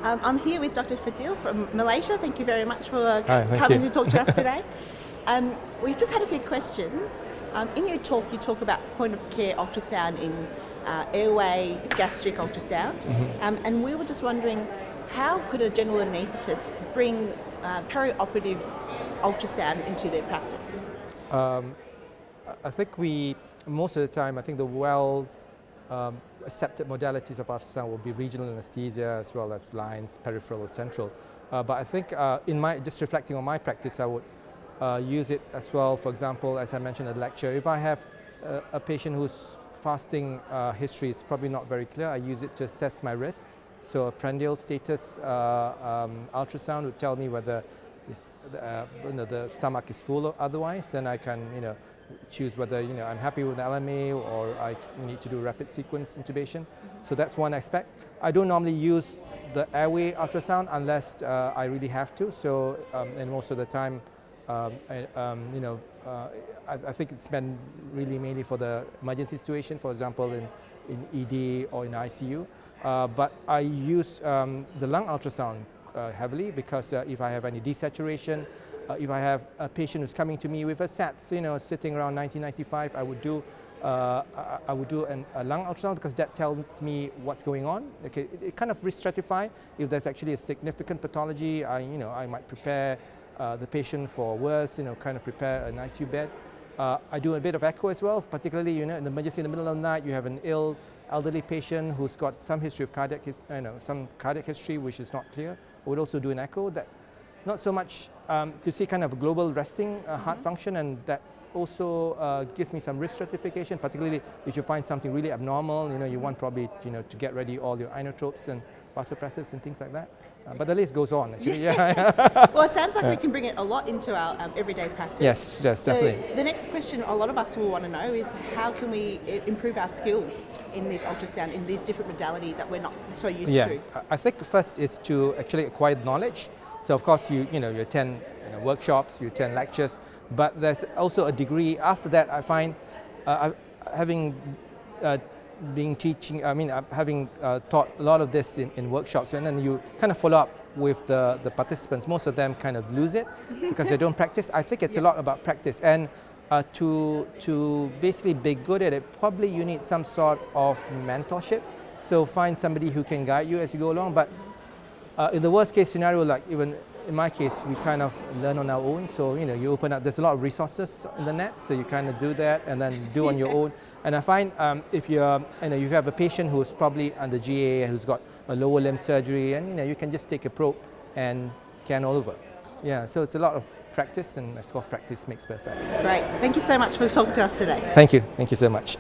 I'm here with Dr. Fathil from Malaysia. Thank you very much for Thank coming you. to talk to us today. We just had a few questions. In your talk, you talk about point-of-care ultrasound in airway, gastric ultrasound, and we were just wondering, how could a general anaesthetist bring perioperative ultrasound into their practice? I think most of the time, I think the accepted modalities of ultrasound will be regional anesthesia as well as lines, peripheral, central. But I think just reflecting on my practice, I would use it as well. For example, as I mentioned in the lecture, if I have a patient whose fasting history is probably not very clear, I use it to assess my risk. So a prandial status ultrasound would tell me whether the stomach is full or otherwise. Then I can choose whether I'm happy with the LMA or I need to do rapid sequence intubation. So that's one aspect. I don't normally use the airway ultrasound unless I really have to. So and most of the time, I think it's been really mainly for the emergency situation, for example, in ED or in ICU. But I use the lung ultrasound heavily because if I have any desaturation, if I have a patient who's coming to me with a SATs, sitting around 90-95, I would do a lung ultrasound because that tells me what's going on. Okay, it kind of re-stratify if there's actually a significant pathology. I might prepare the patient for worse. Kind of prepare an ICU bed. I do a bit of echo as well, particularly in the emergency in the middle of the night. You have an ill elderly patient who's got some history of some cardiac history which is not clear. I would also do an echo. That not so much to see kind of global resting heart function, and that also gives me some risk stratification, particularly if you find something really abnormal. You want probably to get ready all your inotropes and vasopressors and things like that. But the list goes on, actually. Well, it sounds like we can bring it a lot into our everyday practice. Yes, definitely. The next question a lot of us will want to know is, how can we improve our skills in this ultrasound, in these different modalities that we're not so used to? I think first is to actually acquire knowledge. So of course you attend workshops, you attend lectures, but there's also a degree. After that, I find having taught a lot of this in workshops, and then you kind of follow up with the participants. Most of them kind of lose it because they don't practice. I think it's a lot about practice, and to basically be good at it, probably you need some sort of mentorship. So find somebody who can guide you as you go along. But in the worst case scenario, like even in my case, we kind of learn on our own. So you open up. There's a lot of resources in the net, so you kind of do that and then do on your own. And I find if you have a patient who's probably under GA, who's got a lower limb surgery, and you can just take a probe and scan all over. Yeah, so it's a lot of practice, and of course practice makes perfect. Great. Thank you so much for talking to us today. Thank you so much.